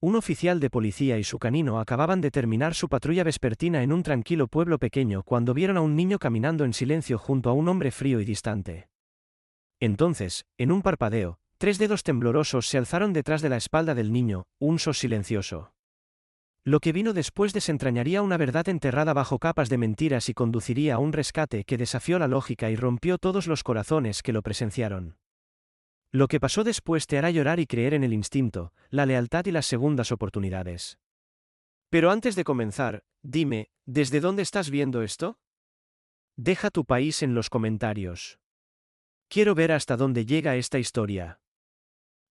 Un oficial de policía y su canino acababan de terminar su patrulla vespertina en un tranquilo pueblo pequeño cuando vieron a un niño caminando en silencio junto a un hombre frío y distante. Entonces, en un parpadeo, 3 dedos temblorosos se alzaron detrás de la espalda del niño, un sos silencioso. Lo que vino después desentrañaría una verdad enterrada bajo capas de mentiras y conduciría a un rescate que desafió la lógica y rompió todos los corazones que lo presenciaron. Lo que pasó después te hará llorar y creer en el instinto, la lealtad y las segundas oportunidades. Pero antes de comenzar, dime, ¿desde dónde estás viendo esto? Deja tu país en los comentarios. Quiero ver hasta dónde llega esta historia.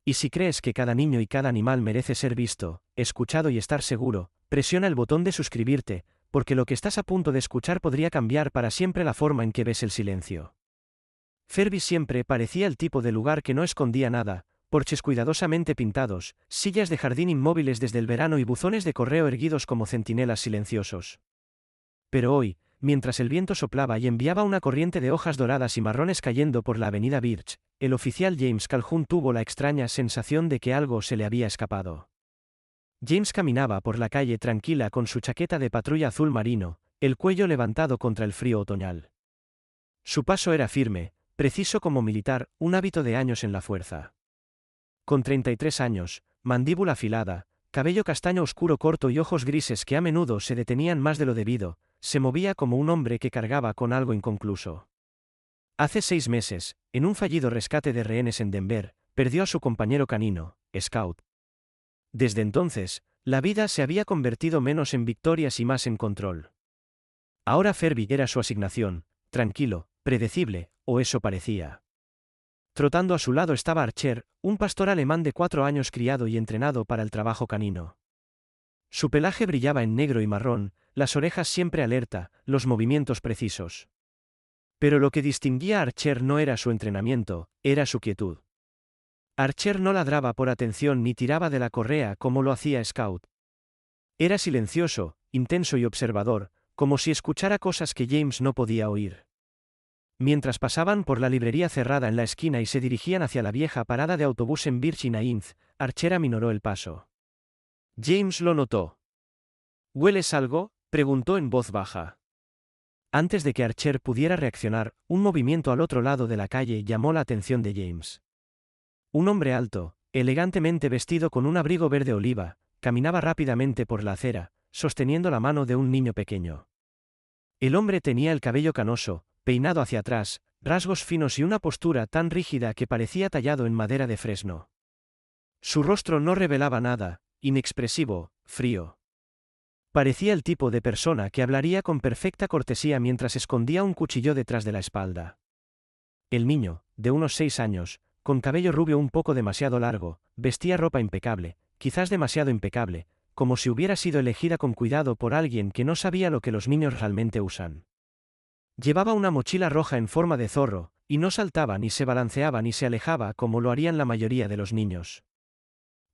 Y si crees que cada niño y cada animal merece ser visto, escuchado y estar seguro, presiona el botón de suscribirte, porque lo que estás a punto de escuchar podría cambiar para siempre la forma en que ves el silencio. Ferby siempre parecía el tipo de lugar que no escondía nada, porches cuidadosamente pintados, sillas de jardín inmóviles desde el verano y buzones de correo erguidos como centinelas silenciosos. Pero hoy, mientras el viento soplaba y enviaba una corriente de hojas doradas y marrones cayendo por la avenida Birch, el oficial James Calhoun tuvo la extraña sensación de que algo se le había escapado. James caminaba por la calle tranquila con su chaqueta de patrulla azul marino, el cuello levantado contra el frío otoñal. Su paso era firme, preciso como militar, un hábito de años en la fuerza. Con 33 años, mandíbula afilada, cabello castaño oscuro corto y ojos grises que a menudo se detenían más de lo debido, se movía como un hombre que cargaba con algo inconcluso. Hace 6 meses, en un fallido rescate de rehenes en Denver, perdió a su compañero canino, Scout. Desde entonces, la vida se había convertido menos en victorias y más en control. Ahora Ferby era su asignación, tranquilo, predecible, o eso parecía. Trotando a su lado estaba Archer, un pastor alemán de 4 años criado y entrenado para el trabajo canino. Su pelaje brillaba en negro y marrón, las orejas siempre alerta, los movimientos precisos. Pero lo que distinguía a Archer no era su entrenamiento, era su quietud. Archer no ladraba por atención ni tiraba de la correa como lo hacía Scout. Era silencioso, intenso y observador, como si escuchara cosas que James no podía oír. Mientras pasaban por la librería cerrada en la esquina y se dirigían hacia la vieja parada de autobús en Birch y Nainz, Archer aminoró el paso. James lo notó. ¿Hueles algo?, preguntó en voz baja. Antes de que Archer pudiera reaccionar, un movimiento al otro lado de la calle llamó la atención de James. Un hombre alto, elegantemente vestido con un abrigo verde oliva, caminaba rápidamente por la acera, sosteniendo la mano de un niño pequeño. El hombre tenía el cabello canoso, peinado hacia atrás, rasgos finos y una postura tan rígida que parecía tallado en madera de fresno. Su rostro no revelaba nada, inexpresivo, frío. Parecía el tipo de persona que hablaría con perfecta cortesía mientras escondía un cuchillo detrás de la espalda. El niño, de unos 6 años, con cabello rubio un poco demasiado largo, vestía ropa impecable, quizás demasiado impecable, como si hubiera sido elegida con cuidado por alguien que no sabía lo que los niños realmente usan. Llevaba una mochila roja en forma de zorro, y no saltaba ni se balanceaba ni se alejaba como lo harían la mayoría de los niños.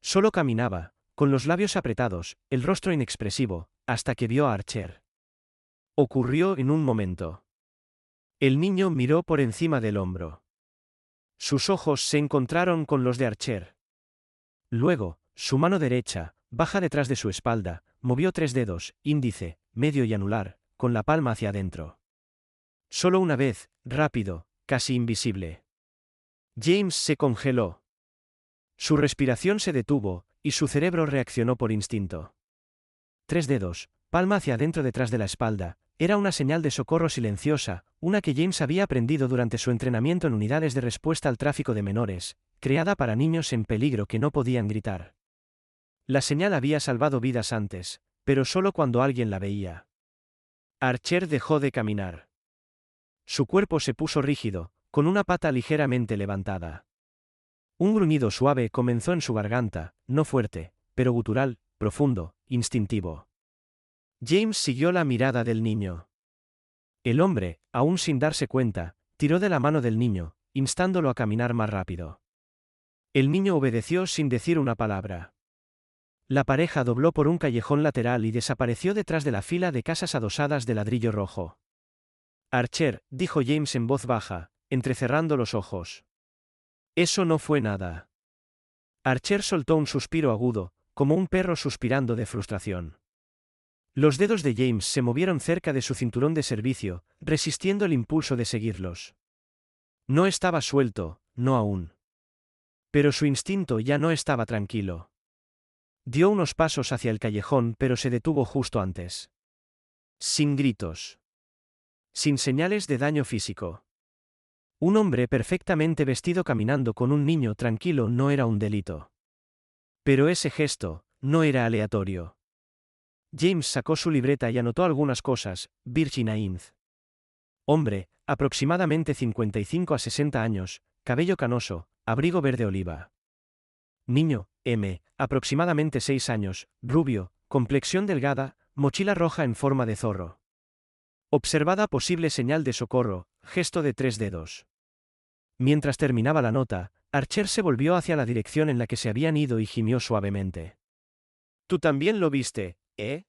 Solo caminaba, con los labios apretados, el rostro inexpresivo, hasta que vio a Archer. Ocurrió en un momento. El niño miró por encima del hombro. Sus ojos se encontraron con los de Archer. Luego, su mano derecha, baja detrás de su espalda, movió 3 dedos, índice, medio y anular, con la palma hacia adentro. Solo una vez, rápido, casi invisible. James se congeló. Su respiración se detuvo, y su cerebro reaccionó por instinto. 3 dedos, palma hacia adentro detrás de la espalda, era una señal de socorro silenciosa, una que James había aprendido durante su entrenamiento en unidades de respuesta al tráfico de menores, creada para niños en peligro que no podían gritar. La señal había salvado vidas antes, pero solo cuando alguien la veía. Archer dejó de caminar. Su cuerpo se puso rígido, con una pata ligeramente levantada. Un gruñido suave comenzó en su garganta, no fuerte, pero gutural, profundo, instintivo. James siguió la mirada del niño. El hombre, aún sin darse cuenta, tiró de la mano del niño, instándolo a caminar más rápido. El niño obedeció sin decir una palabra. La pareja dobló por un callejón lateral y desapareció detrás de la fila de casas adosadas de ladrillo rojo. Archer, dijo James en voz baja, entrecerrando los ojos. Eso no fue nada. Archer soltó un suspiro agudo, como un perro suspirando de frustración. Los dedos de James se movieron cerca de su cinturón de servicio, resistiendo el impulso de seguirlos. No estaba suelto, no aún. Pero su instinto ya no estaba tranquilo. Dio unos pasos hacia el callejón, pero se detuvo justo antes. Sin gritos. Sin señales de daño físico. Un hombre perfectamente vestido caminando con un niño tranquilo no era un delito. Pero ese gesto no era aleatorio. James sacó su libreta y anotó algunas cosas. Virginia Inz. Hombre, aproximadamente 55 a 60 años, cabello canoso, abrigo verde oliva. Niño, M, aproximadamente 6 años, rubio, complexión delgada, mochila roja en forma de zorro. Observada posible señal de socorro, gesto de 3 dedos. Mientras terminaba la nota, Archer se volvió hacia la dirección en la que se habían ido y gimió suavemente. «Tú también lo viste, ¿eh?»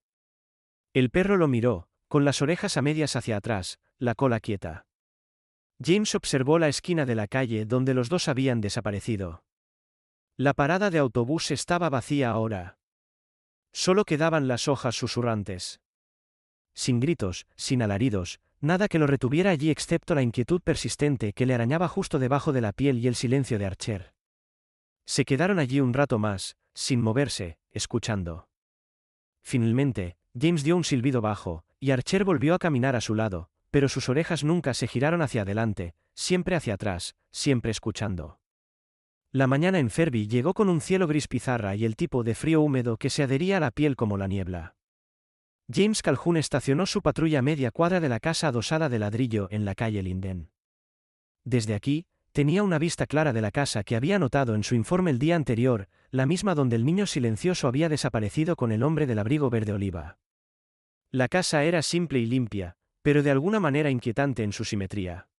El perro lo miró, con las orejas a medias hacia atrás, la cola quieta. James observó la esquina de la calle donde los dos habían desaparecido. La parada de autobús estaba vacía ahora. Solo quedaban las hojas susurrantes. Sin gritos, sin alaridos, nada que lo retuviera allí excepto la inquietud persistente que le arañaba justo debajo de la piel y el silencio de Archer. Se quedaron allí un rato más, sin moverse, escuchando. Finalmente, James dio un silbido bajo, y Archer volvió a caminar a su lado, pero sus orejas nunca se giraron hacia adelante, siempre hacia atrás, siempre escuchando. La mañana en Fairview llegó con un cielo gris pizarra y el tipo de frío húmedo que se adhería a la piel como la niebla. James Calhoun estacionó su patrulla a media cuadra de la casa adosada de ladrillo en la calle Linden. Desde aquí, tenía una vista clara de la casa que había notado en su informe el día anterior, la misma donde el niño silencioso había desaparecido con el hombre del abrigo verde oliva. La casa era simple y limpia, pero de alguna manera inquietante en su simetría.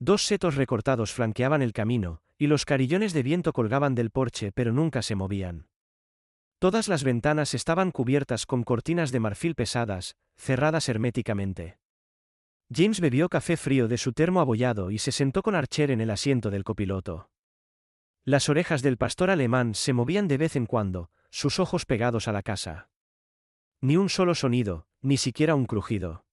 2 setos recortados flanqueaban el camino, y los carillones de viento colgaban del porche pero nunca se movían. Todas las ventanas estaban cubiertas con cortinas de marfil pesadas, cerradas herméticamente. James bebió café frío de su termo abollado y se sentó con Archer en el asiento del copiloto. Las orejas del pastor alemán se movían de vez en cuando, sus ojos pegados a la casa. Ni un solo sonido, ni siquiera un crujido.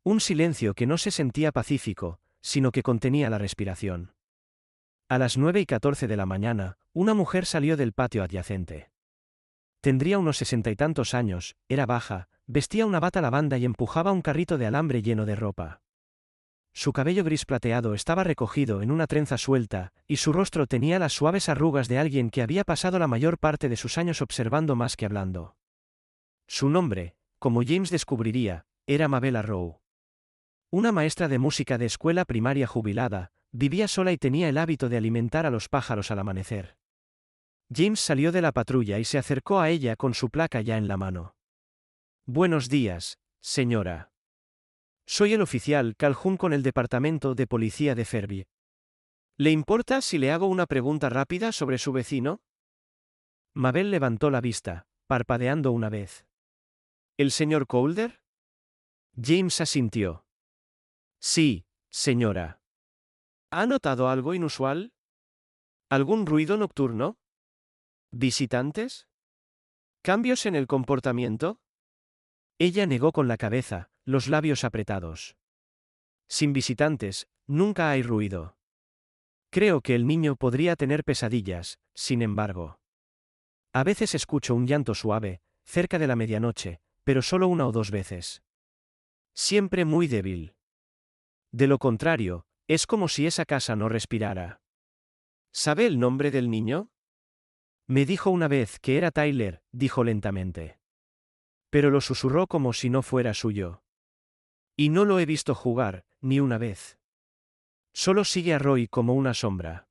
Un silencio que no se sentía pacífico, sino que contenía la respiración. A las 9:14 de la mañana, una mujer salió del patio adyacente. Tendría unos 60 y tantos años, era baja, vestía una bata lavanda y empujaba un carrito de alambre lleno de ropa. Su cabello gris plateado estaba recogido en una trenza suelta, y su rostro tenía las suaves arrugas de alguien que había pasado la mayor parte de sus años observando más que hablando. Su nombre, como James descubriría, era Mabel Arrow. Una maestra de música de escuela primaria jubilada, vivía sola y tenía el hábito de alimentar a los pájaros al amanecer. James salió de la patrulla y se acercó a ella con su placa ya en la mano. «Buenos días, señora. Soy el oficial Calhoun con el Departamento de Policía de Fairview. ¿Le importa si le hago una pregunta rápida sobre su vecino?» Mabel levantó la vista, parpadeando una vez. «¿El señor Calder?» James asintió. «Sí, señora». ¿Ha notado algo inusual? ¿Algún ruido nocturno? ¿Visitantes? ¿Cambios en el comportamiento? Ella negó con la cabeza, los labios apretados. Sin visitantes, nunca hay ruido. Creo que el niño podría tener pesadillas, sin embargo. A veces escucho un llanto suave, cerca de la medianoche, pero solo 1 o 2 veces. Siempre muy débil. De lo contrario, es como si esa casa no respirara. ¿Sabe el nombre del niño? Me dijo una vez que era Tyler, dijo lentamente. Pero lo susurró como si no fuera suyo. Y no lo he visto jugar, ni una vez. Solo sigue a Roy como una sombra.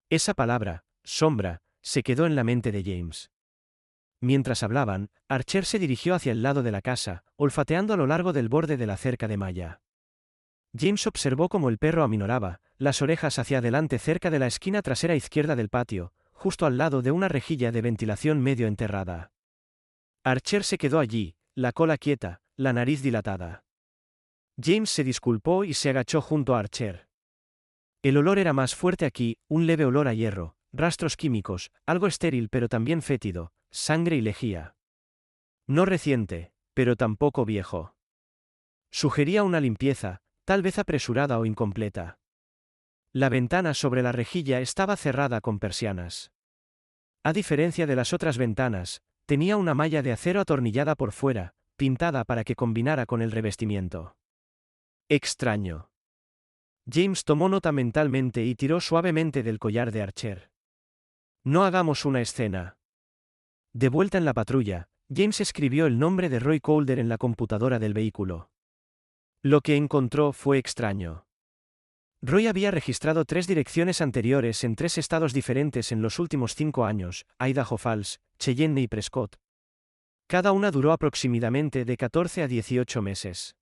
Esa palabra, sombra, se quedó en la mente de James. Mientras hablaban, Archer se dirigió hacia el lado de la casa, olfateando a lo largo del borde de la cerca de malla. James observó cómo el perro aminoraba, las orejas hacia adelante cerca de la esquina trasera izquierda del patio, justo al lado de una rejilla de ventilación medio enterrada. Archer se quedó allí, la cola quieta, la nariz dilatada. James se disculpó y se agachó junto a Archer. El olor era más fuerte aquí, un leve olor a hierro, rastros químicos, algo estéril pero también fétido, sangre y lejía. No reciente, pero tampoco viejo. Sugería una limpieza, tal vez apresurada o incompleta. La ventana sobre la rejilla estaba cerrada con persianas. A diferencia de las otras ventanas, tenía una malla de acero atornillada por fuera, pintada para que combinara con el revestimiento. Extraño. James tomó nota mentalmente y tiró suavemente del collar de Archer. No hagamos una escena. De vuelta en la patrulla, James escribió el nombre de Roy Calder en la computadora del vehículo. Lo que encontró fue extraño. Roy había registrado 3 direcciones anteriores en 3 estados diferentes en los últimos 5 años, Idaho Falls, Cheyenne y Prescott. Cada una duró aproximadamente de 14 a 18 meses.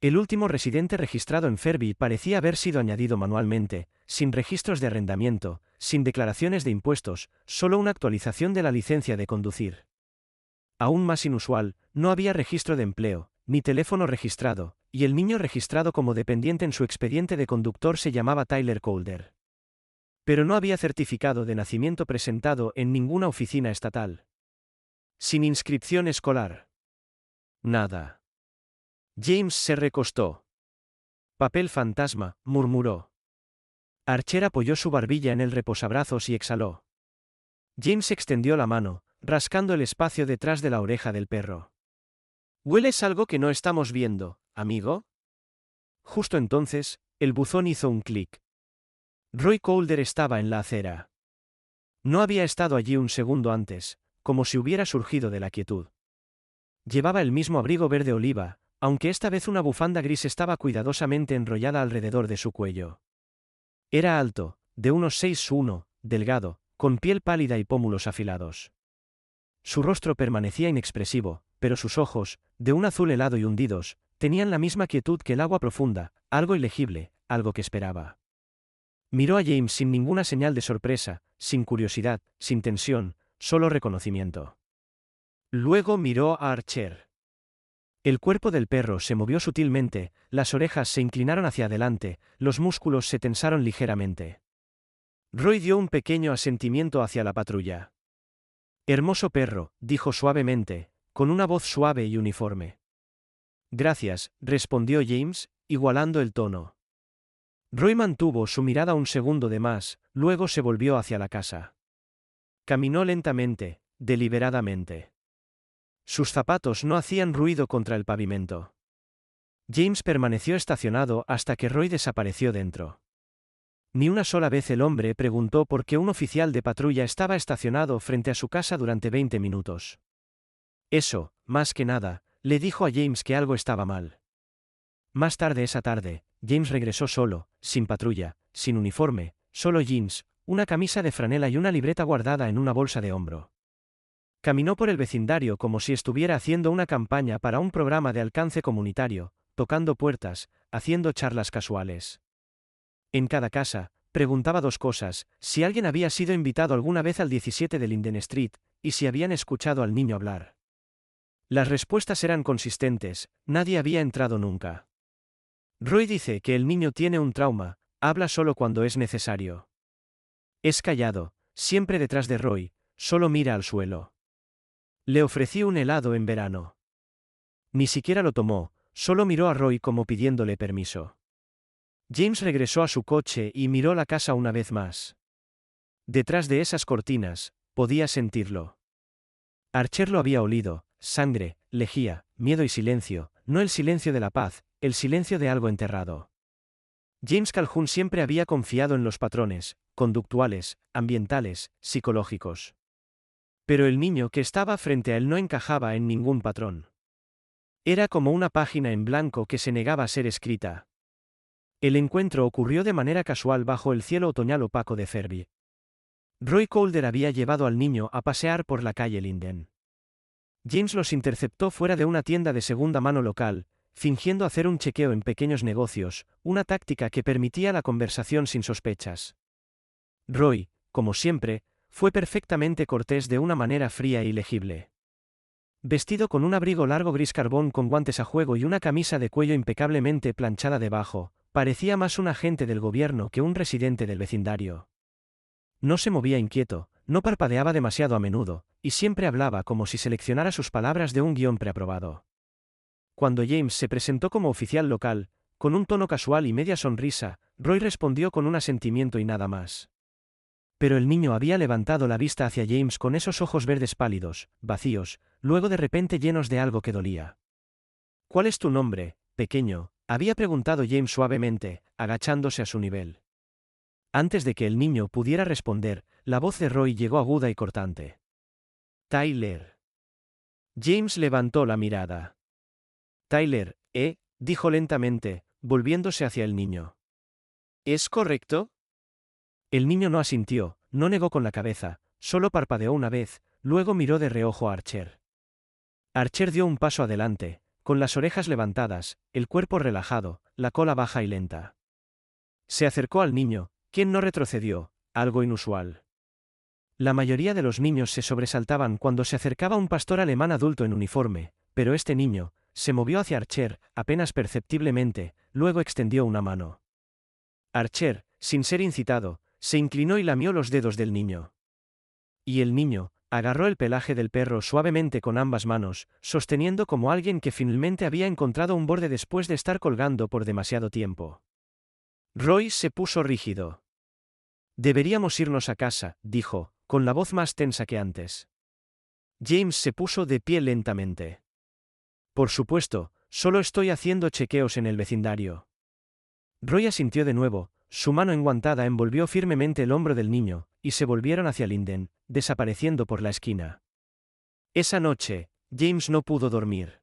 El último residente registrado en Fairview parecía haber sido añadido manualmente, sin registros de arrendamiento, sin declaraciones de impuestos, solo una actualización de la licencia de conducir. Aún más inusual, no había registro de empleo, ni teléfono registrado, y el niño registrado como dependiente en su expediente de conductor se llamaba Tyler Calder. Pero no había certificado de nacimiento presentado en ninguna oficina estatal. Sin inscripción escolar. Nada. James se recostó. Papel fantasma, murmuró. Archer apoyó su barbilla en el reposabrazos y exhaló. James extendió la mano, rascando el espacio detrás de la oreja del perro. ¿Hueles algo que no estamos viendo, amigo? Justo entonces, el buzón hizo un clic. Roy Calder estaba en la acera. No había estado allí un segundo antes, como si hubiera surgido de la quietud. Llevaba el mismo abrigo verde oliva, aunque esta vez una bufanda gris estaba cuidadosamente enrollada alrededor de su cuello. Era alto, de unos 6'1", delgado, con piel pálida y pómulos afilados. Su rostro permanecía inexpresivo, pero sus ojos, de un azul helado y hundidos, tenían la misma quietud que el agua profunda, algo ilegible, algo que esperaba. Miró a James sin ninguna señal de sorpresa, sin curiosidad, sin tensión, solo reconocimiento. Luego miró a Archer. El cuerpo del perro se movió sutilmente, las orejas se inclinaron hacia adelante, los músculos se tensaron ligeramente. Roy dio un pequeño asentimiento hacia la patrulla. Hermoso perro, dijo suavemente, con una voz suave y uniforme. Gracias, respondió James, igualando el tono. Roy mantuvo su mirada un segundo de más, luego se volvió hacia la casa. Caminó lentamente, deliberadamente. Sus zapatos no hacían ruido contra el pavimento. James permaneció estacionado hasta que Roy desapareció dentro. Ni una sola vez el hombre preguntó por qué un oficial de patrulla estaba estacionado frente a su casa durante 20 minutos. Eso, más que nada, le dijo a James que algo estaba mal. Más tarde esa tarde, James regresó solo, sin patrulla, sin uniforme, solo jeans, una camisa de franela y una libreta guardada en una bolsa de hombro. Caminó por el vecindario como si estuviera haciendo una campaña para un programa de alcance comunitario, tocando puertas, haciendo charlas casuales. En cada casa, preguntaba 2 cosas: si alguien había sido invitado alguna vez al 17 de Linden Street, y si habían escuchado al niño hablar. Las respuestas eran consistentes: nadie había entrado nunca. Roy dice que el niño tiene un trauma, habla solo cuando es necesario. Es callado, siempre detrás de Roy, solo mira al suelo. Le ofrecí un helado en verano. Ni siquiera lo tomó, solo miró a Roy como pidiéndole permiso. James regresó a su coche y miró la casa una vez más. Detrás de esas cortinas, podía sentirlo. Archer lo había olido: sangre, lejía, miedo y silencio, no el silencio de la paz, el silencio de algo enterrado. James Calhoun siempre había confiado en los patrones, conductuales, ambientales, psicológicos. Pero el niño que estaba frente a él no encajaba en ningún patrón. Era como una página en blanco que se negaba a ser escrita. El encuentro ocurrió de manera casual bajo el cielo otoñal opaco de Fairview. Roy Calder había llevado al niño a pasear por la calle Linden. James los interceptó fuera de una tienda de segunda mano local, fingiendo hacer un chequeo en pequeños negocios, una táctica que permitía la conversación sin sospechas. Roy, como siempre, fue perfectamente cortés de una manera fría y legible. Vestido con un abrigo largo gris carbón con guantes a juego y una camisa de cuello impecablemente planchada debajo, parecía más un agente del gobierno que un residente del vecindario. No se movía inquieto, no parpadeaba demasiado a menudo, y siempre hablaba como si seleccionara sus palabras de un guión preaprobado. Cuando James se presentó como oficial local, con un tono casual y media sonrisa, Roy respondió con un asentimiento y nada más. Pero el niño había levantado la vista hacia James con esos ojos verdes pálidos, vacíos, luego de repente llenos de algo que dolía. «¿Cuál es tu nombre, pequeño?», había preguntado James suavemente, agachándose a su nivel. Antes de que el niño pudiera responder, la voz de Roy llegó aguda y cortante. «Tyler». James levantó la mirada. «Tyler, dijo lentamente, volviéndose hacia el niño. «¿Es correcto?». El niño no asintió, no negó con la cabeza, solo parpadeó una vez, luego miró de reojo a Archer. Archer dio un paso adelante, con las orejas levantadas, el cuerpo relajado, la cola baja y lenta. Se acercó al niño, quien no retrocedió, algo inusual. La mayoría de los niños se sobresaltaban cuando se acercaba un pastor alemán adulto en uniforme, pero este niño se movió hacia Archer, apenas perceptiblemente, luego extendió una mano. Archer, sin ser incitado, se inclinó y lamió los dedos del niño. Y el niño agarró el pelaje del perro suavemente con ambas manos, sosteniendo como alguien que finalmente había encontrado un borde después de estar colgando por demasiado tiempo. Roy se puso rígido. «Deberíamos irnos a casa», dijo, con la voz más tensa que antes. James se puso de pie lentamente. «Por supuesto, solo estoy haciendo chequeos en el vecindario». Roy asintió de nuevo, su mano enguantada envolvió firmemente el hombro del niño, y se volvieron hacia Linden, desapareciendo por la esquina. Esa noche, James no pudo dormir.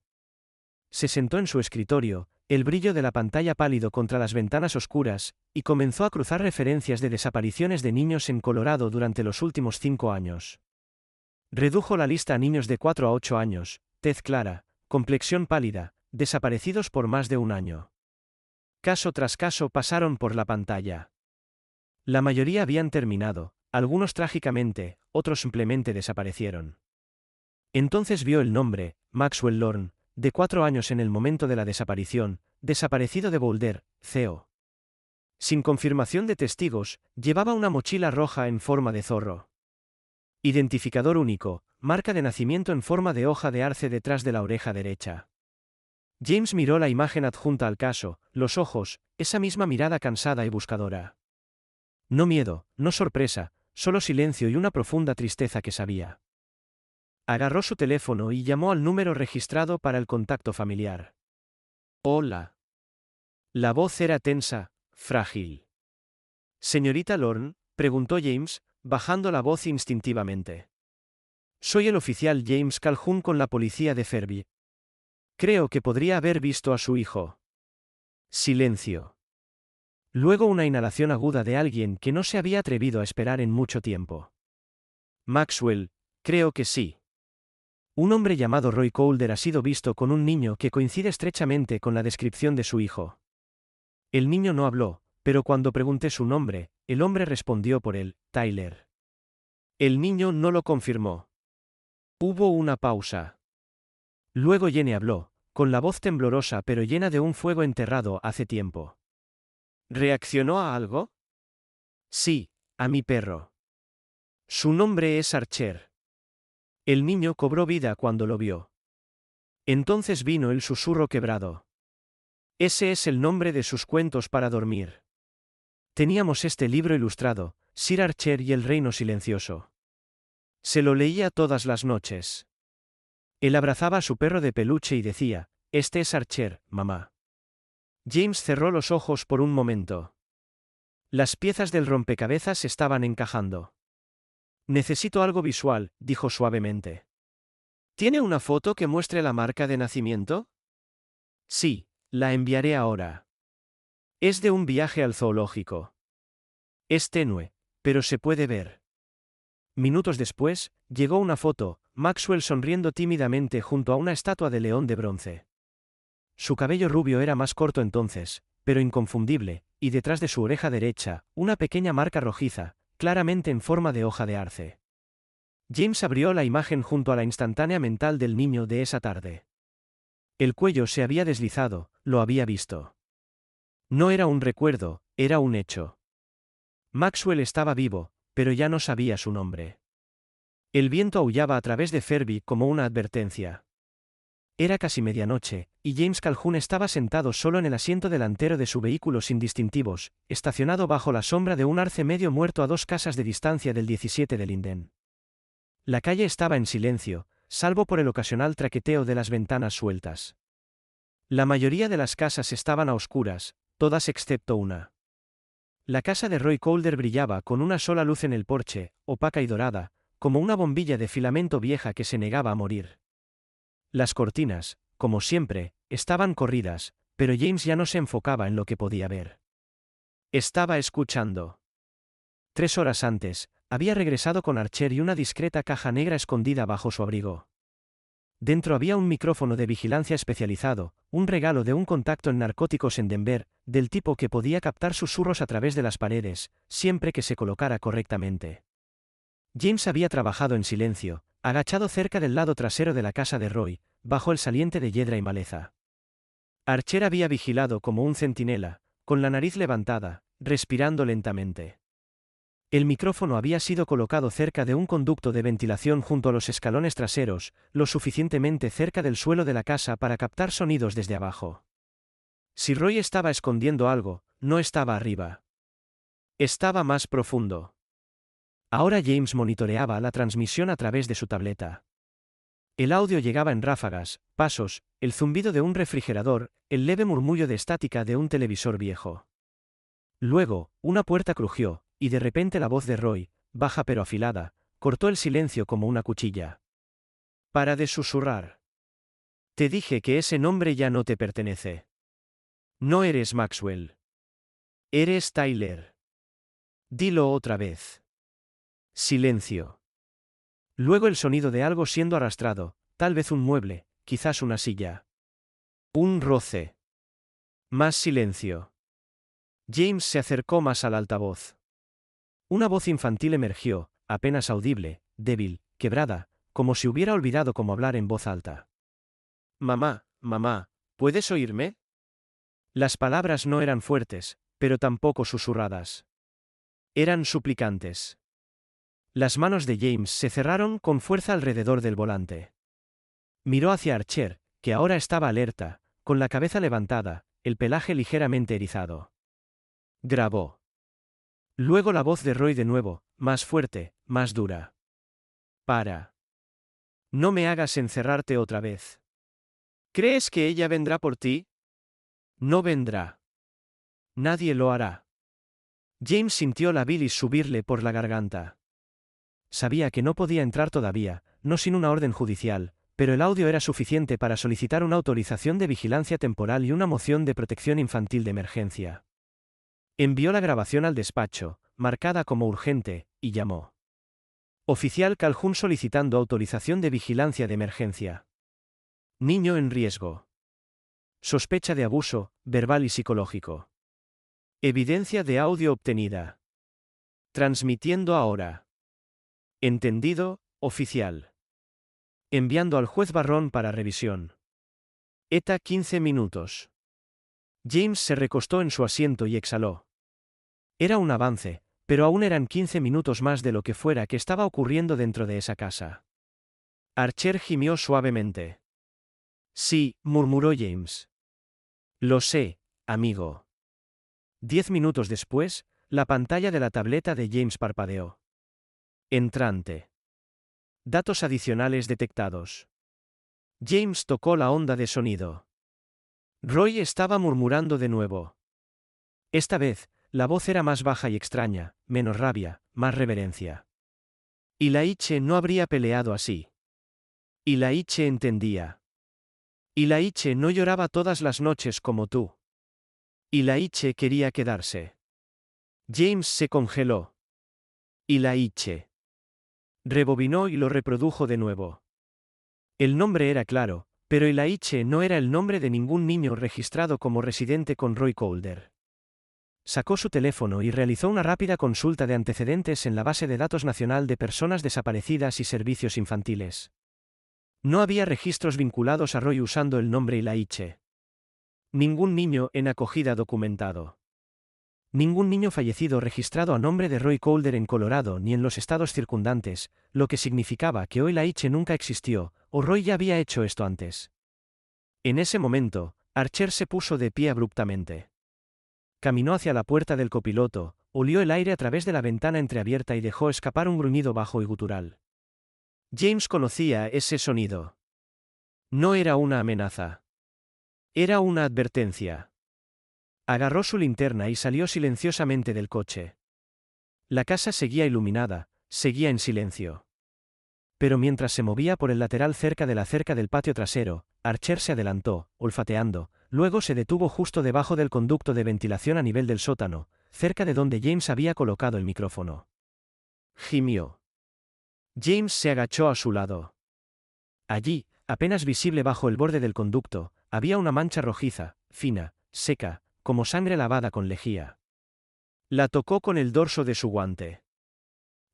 Se sentó en su escritorio, el brillo de la pantalla pálido contra las ventanas oscuras, y comenzó a cruzar referencias de desapariciones de niños en Colorado durante los últimos 5 años. Redujo la lista a niños de 4 a 8 años, tez clara, complexión pálida, desaparecidos por más de un año. Caso tras caso pasaron por la pantalla. La mayoría habían terminado, algunos trágicamente, otros simplemente desaparecieron. Entonces vio el nombre, Maxwell Lorne, de 4 años en el momento de la desaparición, desaparecido de Boulder, CO. Sin confirmación de testigos, llevaba una mochila roja en forma de zorro. Identificador único, marca de nacimiento en forma de hoja de arce detrás de la oreja derecha. James miró la imagen adjunta al caso, los ojos, esa misma mirada cansada y buscadora. No miedo, no sorpresa, solo silencio y una profunda tristeza que sabía. Agarró su teléfono y llamó al número registrado para el contacto familiar. «Hola». La voz era tensa, frágil. «Señorita Lorne», preguntó James, bajando la voz instintivamente. «Soy el oficial James Calhoun con la policía de Fairview. Creo que podría haber visto a su hijo». Silencio. Luego una inhalación aguda de alguien que no se había atrevido a esperar en mucho tiempo. «Maxwell, creo que sí. Un hombre llamado Roy Coulter ha sido visto con un niño que coincide estrechamente con la descripción de su hijo». El niño no habló, pero cuando pregunté su nombre, el hombre respondió por él, Tyler. El niño no lo confirmó. Hubo una pausa. Luego Jenny habló, con la voz temblorosa pero llena de un fuego enterrado hace tiempo. ¿Reaccionó a algo? Sí, a mi perro. Su nombre es Archer. El niño cobró vida cuando lo vio. Entonces vino el susurro quebrado. Ese es el nombre de sus cuentos para dormir. Teníamos este libro ilustrado, Sir Archer y el Reino Silencioso. Se lo leía todas las noches. Él abrazaba a su perro de peluche y decía, «Este es Archer, mamá». James cerró los ojos por un momento. Las piezas del rompecabezas estaban encajando. «Necesito algo visual», dijo suavemente. «¿Tiene una foto que muestre la marca de nacimiento?» «Sí, la enviaré ahora». Es de un viaje al zoológico. Es tenue, pero se puede ver. Minutos después, llegó una foto, Maxwell sonriendo tímidamente junto a una estatua de león de bronce. Su cabello rubio era más corto entonces, pero inconfundible, y detrás de su oreja derecha, una pequeña marca rojiza, claramente en forma de hoja de arce. James abrió la imagen junto a la instantánea mental del niño de esa tarde. El cuello se había deslizado, lo había visto. No era un recuerdo, era un hecho. Maxwell estaba vivo, pero ya no sabía su nombre. El viento aullaba a través de Fairview como una advertencia. Era casi medianoche, y James Calhoun estaba sentado solo en el asiento delantero de su vehículo sin distintivos, estacionado bajo la sombra de un arce medio muerto a 2 casas de distancia del 17 de Linden. La calle estaba en silencio, salvo por el ocasional traqueteo de las ventanas sueltas. La mayoría de las casas estaban a oscuras, todas excepto una. La casa de Roy Calder brillaba con una sola luz en el porche, opaca y dorada, como una bombilla de filamento vieja que se negaba a morir. Las cortinas, como siempre, estaban corridas, pero James ya no se enfocaba en lo que podía ver. Estaba escuchando. 3 horas antes, había regresado con Archer y una discreta caja negra escondida bajo su abrigo. Dentro había un micrófono de vigilancia especializado, un regalo de un contacto en narcóticos en Denver, del tipo que podía captar susurros a través de las paredes, siempre que se colocara correctamente. James había trabajado en silencio, agachado cerca del lado trasero de la casa de Roy, bajo el saliente de hiedra y maleza. Archer había vigilado como un centinela, con la nariz levantada, respirando lentamente. El micrófono había sido colocado cerca de un conducto de ventilación junto a los escalones traseros, lo suficientemente cerca del suelo de la casa para captar sonidos desde abajo. Si Roy estaba escondiendo algo, no estaba arriba. Estaba más profundo. Ahora James monitoreaba la transmisión a través de su tableta. El audio llegaba en ráfagas, pasos, el zumbido de un refrigerador, el leve murmullo de estática de un televisor viejo. Luego, una puerta crujió, y de repente la voz de Roy, baja pero afilada, cortó el silencio como una cuchilla. Para de susurrar. Te dije que ese nombre ya no te pertenece. No eres Maxwell. Eres Tyler. Dilo otra vez. Silencio. Luego el sonido de algo siendo arrastrado, tal vez un mueble, quizás una silla. Un roce. Más silencio. James se acercó más al altavoz. Una voz infantil emergió, apenas audible, débil, quebrada, como si hubiera olvidado cómo hablar en voz alta. Mamá, mamá, ¿puedes oírme? Las palabras no eran fuertes, pero tampoco susurradas. Eran suplicantes. Las manos de James se cerraron con fuerza alrededor del volante. Miró hacia Archer, que ahora estaba alerta, con la cabeza levantada, el pelaje ligeramente erizado. Grabó. Luego la voz de Roy de nuevo, más fuerte, más dura. Para. No me hagas encerrarte otra vez. ¿Crees que ella vendrá por ti? No vendrá. Nadie lo hará. James sintió la bilis subirle por la garganta. Sabía que no podía entrar todavía, no sin una orden judicial, pero el audio era suficiente para solicitar una autorización de vigilancia temporal y una moción de protección infantil de emergencia. Envió la grabación al despacho, marcada como urgente, y llamó. Oficial Calhoun solicitando autorización de vigilancia de emergencia. Niño en riesgo. Sospecha de abuso, verbal y psicológico. Evidencia de audio obtenida. Transmitiendo ahora. Entendido, oficial. Enviando al juez Barrón para revisión. ETA 15 minutos. James se recostó en su asiento y exhaló. Era un avance, pero aún eran 15 minutos más de lo que fuera que estaba ocurriendo dentro de esa casa. Archer gimió suavemente. Sí, murmuró James. Lo sé, amigo. 10 minutos después, la pantalla de la tableta de James parpadeó. Entrante. Datos adicionales detectados. James tocó la onda de sonido. Roy estaba murmurando de nuevo. Esta vez, la voz era más baja y extraña, menos rabia, más reverencia. Y la Iche no habría peleado así. Y la Iche entendía. Y la Iche no lloraba todas las noches como tú. Y la Iche quería quedarse. James se congeló. Y la Iche. Rebobinó y lo reprodujo de nuevo. El nombre era claro, pero Ilaiche no era el nombre de ningún niño registrado como residente con Roy Calder. Sacó su teléfono y realizó una rápida consulta de antecedentes en la base de datos nacional de personas desaparecidas y servicios infantiles. No había registros vinculados a Roy usando el nombre Ilaiche. Ningún niño en acogida documentado. Ningún niño fallecido registrado a nombre de Roy Calder en Colorado ni en los estados circundantes, lo que significaba que hoy la H nunca existió, o Roy ya había hecho esto antes. En ese momento, Archer se puso de pie abruptamente. Caminó hacia la puerta del copiloto, olió el aire a través de la ventana entreabierta y dejó escapar un gruñido bajo y gutural. James conocía ese sonido. No era una amenaza. Era una advertencia. Agarró su linterna y salió silenciosamente del coche. La casa seguía iluminada, seguía en silencio. Pero mientras se movía por el lateral cerca de la cerca del patio trasero, Archer se adelantó, olfateando, luego se detuvo justo debajo del conducto de ventilación a nivel del sótano, cerca de donde James había colocado el micrófono. Gimió. James se agachó a su lado. Allí, apenas visible bajo el borde del conducto, había una mancha rojiza, fina, seca, como sangre lavada con lejía. La tocó con el dorso de su guante.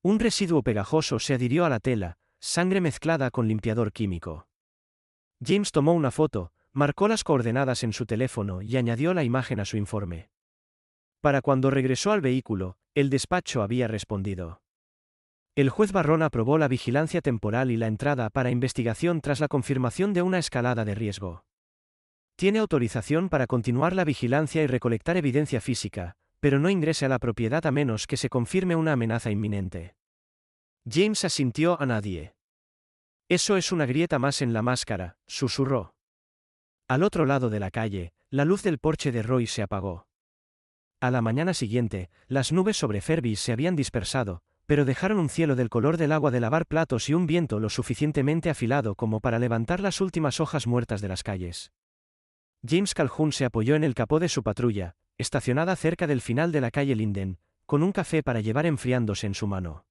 Un residuo pegajoso se adhirió a la tela, sangre mezclada con limpiador químico. James tomó una foto, marcó las coordenadas en su teléfono y añadió la imagen a su informe. Para cuando regresó al vehículo, el despacho había respondido. El juez Barrón aprobó la vigilancia temporal y la entrada para investigación tras la confirmación de una escalada de riesgo. Tiene autorización para continuar la vigilancia y recolectar evidencia física, pero no ingrese a la propiedad a menos que se confirme una amenaza inminente. James asintió a nadie. Eso es una grieta más en la máscara, susurró. Al otro lado de la calle, la luz del porche de Roy se apagó. A la mañana siguiente, las nubes sobre Fergus se habían dispersado, pero dejaron un cielo del color del agua de lavar platos y un viento lo suficientemente afilado como para levantar las últimas hojas muertas de las calles. James Calhoun se apoyó en el capó de su patrulla, estacionada cerca del final de la calle Linden, con un café para llevar enfriándose en su mano.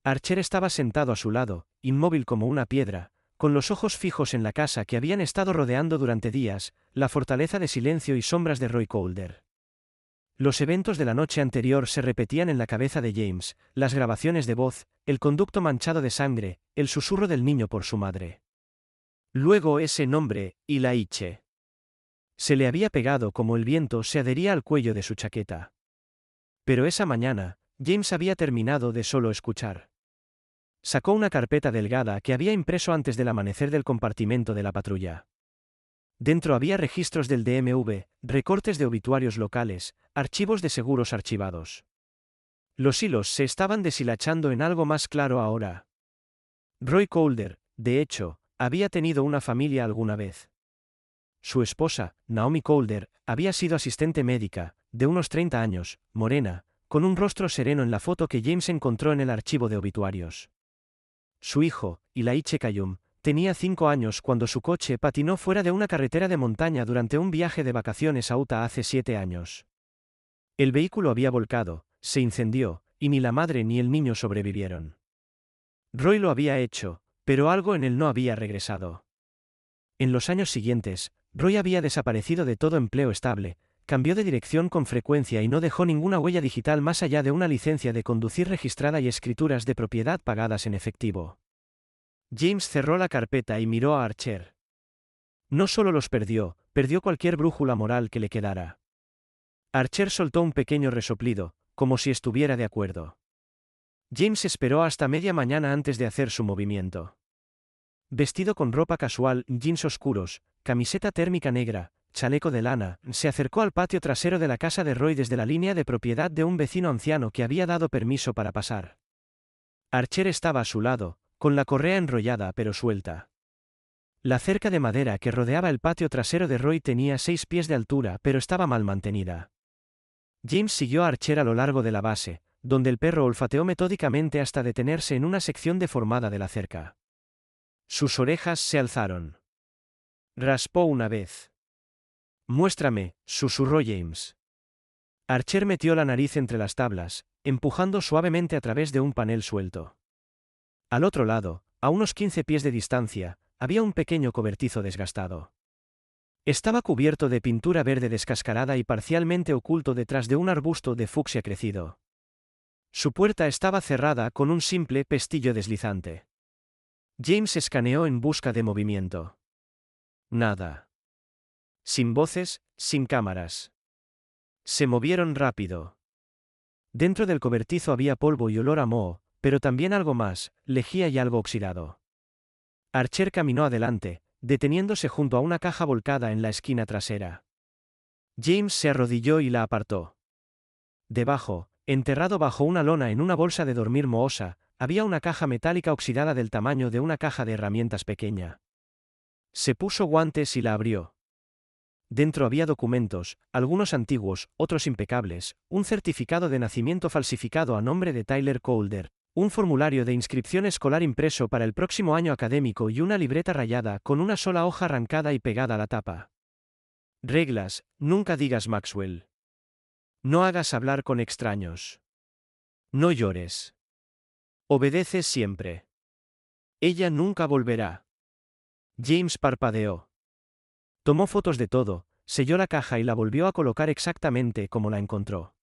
Archer estaba sentado a su lado, inmóvil como una piedra, con los ojos fijos en la casa que habían estado rodeando durante días, la fortaleza de silencio y sombras de Roy Calder. Los eventos de la noche anterior se repetían en la cabeza de James, las grabaciones de voz, el conducto manchado de sangre, el susurro del niño por su madre. Luego ese nombre, y la H. Se le había pegado como el viento se adhería al cuello de su chaqueta. Pero esa mañana, James había terminado de solo escuchar. Sacó una carpeta delgada que había impreso antes del amanecer del compartimento de la patrulla. Dentro había registros del DMV, recortes de obituarios locales, archivos de seguros archivados. Los hilos se estaban deshilachando en algo más claro ahora. Roy Calder, de hecho, había tenido una familia alguna vez. Su esposa, Naomi Calder, había sido asistente médica, de unos 30 años, morena, con un rostro sereno en la foto que James encontró en el archivo de obituarios. Su hijo, Eli Cayum, tenía 5 años cuando su coche patinó fuera de una carretera de montaña durante un viaje de vacaciones a Utah hace 7 años. El vehículo había volcado, se incendió, y ni la madre ni el niño sobrevivieron. Roy lo había hecho, pero algo en él no había regresado. En los años siguientes, Roy había desaparecido de todo empleo estable, cambió de dirección con frecuencia y no dejó ninguna huella digital más allá de una licencia de conducir registrada y escrituras de propiedad pagadas en efectivo. James cerró la carpeta y miró a Archer. No solo los perdió, perdió cualquier brújula moral que le quedara. Archer soltó un pequeño resoplido, como si estuviera de acuerdo. James esperó hasta media mañana antes de hacer su movimiento. Vestido con ropa casual, jeans oscuros, camiseta térmica negra, chaleco de lana, se acercó al patio trasero de la casa de Roy desde la línea de propiedad de un vecino anciano que había dado permiso para pasar. Archer estaba a su lado, con la correa enrollada pero suelta. La cerca de madera que rodeaba el patio trasero de Roy tenía 6 pies de altura pero estaba mal mantenida. James siguió a Archer a lo largo de la base, donde el perro olfateó metódicamente hasta detenerse en una sección deformada de la cerca. Sus orejas se alzaron. Raspó una vez. «Muéstrame», susurró James. Archer metió la nariz entre las tablas, empujando suavemente a través de un panel suelto. Al otro lado, a unos 15 pies de distancia, había un pequeño cobertizo desgastado. Estaba cubierto de pintura verde descascarada y parcialmente oculto detrás de un arbusto de fucsia crecido. Su puerta estaba cerrada con un simple pestillo deslizante. James escaneó en busca de movimiento. Nada. Sin voces, sin cámaras. Se movieron rápido. Dentro del cobertizo había polvo y olor a moho, pero también algo más, lejía y algo oxidado. Archer caminó adelante, deteniéndose junto a una caja volcada en la esquina trasera. James se arrodilló y la apartó. Debajo, enterrado bajo una lona en una bolsa de dormir mohosa, había una caja metálica oxidada del tamaño de una caja de herramientas pequeña. Se puso guantes y la abrió. Dentro había documentos, algunos antiguos, otros impecables, un certificado de nacimiento falsificado a nombre de Tyler Calder, un formulario de inscripción escolar impreso para el próximo año académico y una libreta rayada con una sola hoja arrancada y pegada a la tapa. Reglas: nunca digas Maxwell. No hagas hablar con extraños. No llores. Obedece siempre. Ella nunca volverá. James parpadeó. Tomó fotos de todo, selló la caja y la volvió a colocar exactamente como la encontró.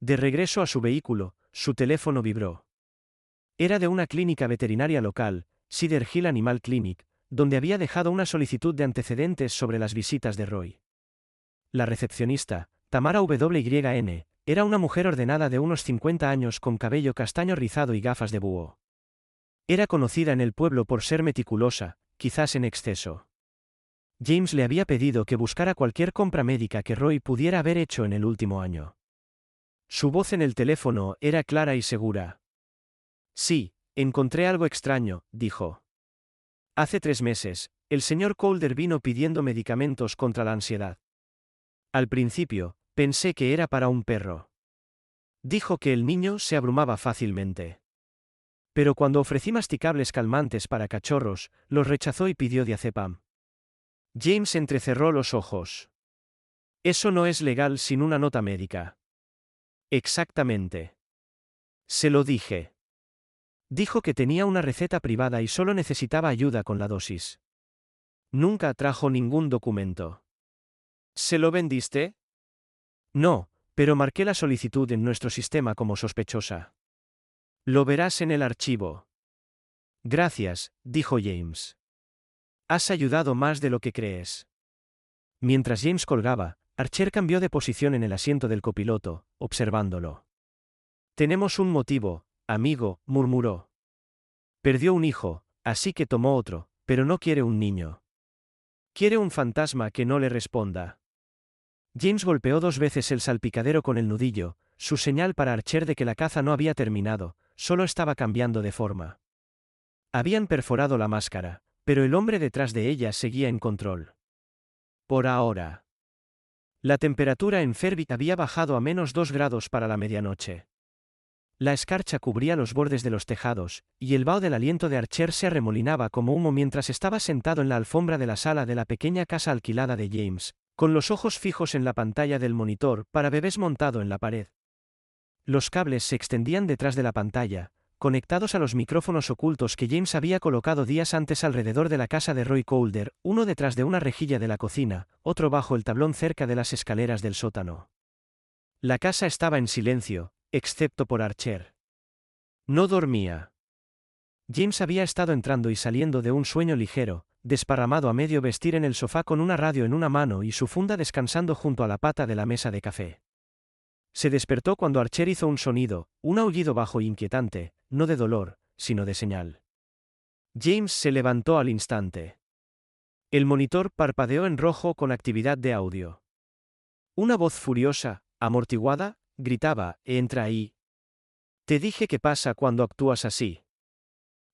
De regreso a su vehículo, su teléfono vibró. Era de una clínica veterinaria local, Cedar Hill Animal Clinic, donde había dejado una solicitud de antecedentes sobre las visitas de Roy. La recepcionista, Tamara WYN, era una mujer ordenada de unos 50 años con cabello castaño rizado y gafas de búho. Era conocida en el pueblo por ser meticulosa, quizás en exceso. James le había pedido que buscara cualquier compra médica que Roy pudiera haber hecho en el último año. Su voz en el teléfono era clara y segura. Sí, encontré algo extraño, dijo. Hace 3 meses, el señor Calder vino pidiendo medicamentos contra la ansiedad. Al principio, pensé que era para un perro. Dijo que el niño se abrumaba fácilmente. Pero cuando ofrecí masticables calmantes para cachorros, los rechazó y pidió diazepam. James entrecerró los ojos. Eso no es legal sin una nota médica. Exactamente. Se lo dije. Dijo que tenía una receta privada y solo necesitaba ayuda con la dosis. Nunca trajo ningún documento. ¿Se lo vendiste? No, pero marqué la solicitud en nuestro sistema como sospechosa. Lo verás en el archivo. Gracias, dijo James. Has ayudado más de lo que crees. Mientras James colgaba, Archer cambió de posición en el asiento del copiloto, observándolo. Tenemos un motivo, amigo, murmuró. Perdió un hijo, así que tomó otro, pero no quiere un niño. Quiere un fantasma que no le responda. James golpeó 2 veces el salpicadero con el nudillo, su señal para Archer de que la caza no había terminado, solo estaba cambiando de forma. Habían perforado la máscara, pero el hombre detrás de ella seguía en control. Por ahora. La temperatura en Fairview había bajado a -2 grados para la medianoche. La escarcha cubría los bordes de los tejados, y el vaho del aliento de Archer se arremolinaba como humo mientras estaba sentado en la alfombra de la sala de la pequeña casa alquilada de James, con los ojos fijos en la pantalla del monitor para bebés montado en la pared. Los cables se extendían detrás de la pantalla, conectados a los micrófonos ocultos que James había colocado días antes alrededor de la casa de Roy Calder, uno detrás de una rejilla de la cocina, otro bajo el tablón cerca de las escaleras del sótano. La casa estaba en silencio, excepto por Archer. No dormía. James había estado entrando y saliendo de un sueño ligero, desparramado a medio vestir en el sofá con una radio en una mano y su funda descansando junto a la pata de la mesa de café. Se despertó cuando Archer hizo un sonido, un aullido bajo e inquietante, no de dolor, sino de señal. James se levantó al instante. El monitor parpadeó en rojo con actividad de audio. Una voz furiosa, amortiguada, gritaba: «Entra ahí. Te dije qué pasa cuando actúas así».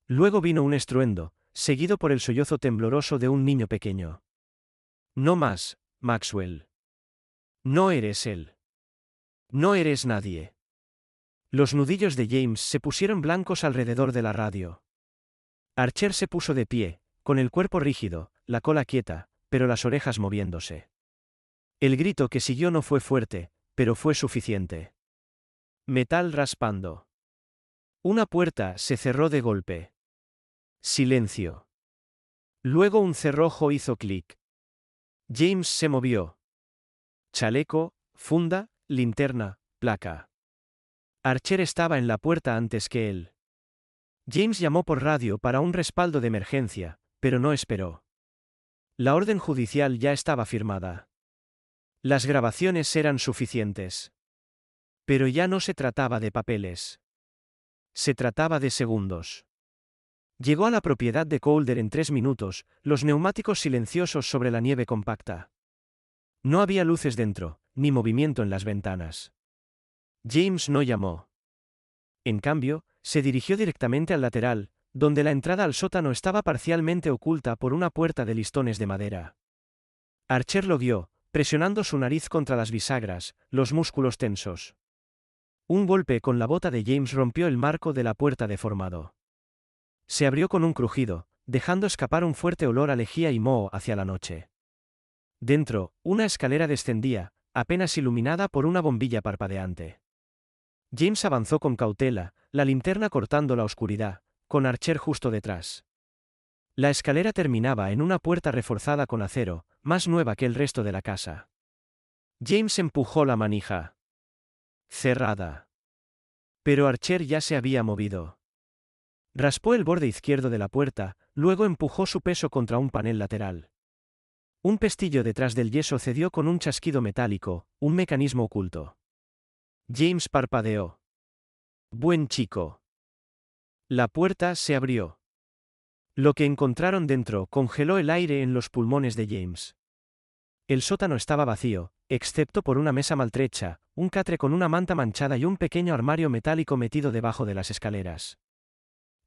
Luego vino un estruendo, seguido por el sollozo tembloroso de un niño pequeño. No más, Maxwell. No eres él. No eres nadie. Los nudillos de James se pusieron blancos alrededor de la radio. Archer se puso de pie, con el cuerpo rígido, la cola quieta, pero las orejas moviéndose. El grito que siguió no fue fuerte, pero fue suficiente. Metal raspando. Una puerta se cerró de golpe. Silencio. Luego un cerrojo hizo clic. James se movió. Chaleco, funda, linterna, placa. Archer estaba en la puerta antes que él. James llamó por radio para un respaldo de emergencia, pero no esperó. La orden judicial ya estaba firmada. Las grabaciones eran suficientes. Pero ya no se trataba de papeles. Se trataba de segundos. Llegó a la propiedad de Calder en 3 minutos, los neumáticos silenciosos sobre la nieve compacta. No había luces dentro, ni movimiento en las ventanas. James no llamó. En cambio, se dirigió directamente al lateral, donde la entrada al sótano estaba parcialmente oculta por una puerta de listones de madera. Archer lo guió, presionando su nariz contra las bisagras, los músculos tensos. Un golpe con la bota de James rompió el marco de la puerta deformado. Se abrió con un crujido, dejando escapar un fuerte olor a lejía y moho hacia la noche. Dentro, una escalera descendía, apenas iluminada por una bombilla parpadeante. James avanzó con cautela, la linterna cortando la oscuridad, con Archer justo detrás. La escalera terminaba en una puerta reforzada con acero, más nueva que el resto de la casa. James empujó la manija. Cerrada. Pero Archer ya se había movido. Raspó el borde izquierdo de la puerta, luego empujó su peso contra un panel lateral. Un pestillo detrás del yeso cedió con un chasquido metálico, un mecanismo oculto. James parpadeó. Buen chico. La puerta se abrió. Lo que encontraron dentro congeló el aire en los pulmones de James. El sótano estaba vacío, excepto por una mesa maltrecha, un catre con una manta manchada y un pequeño armario metálico metido debajo de las escaleras.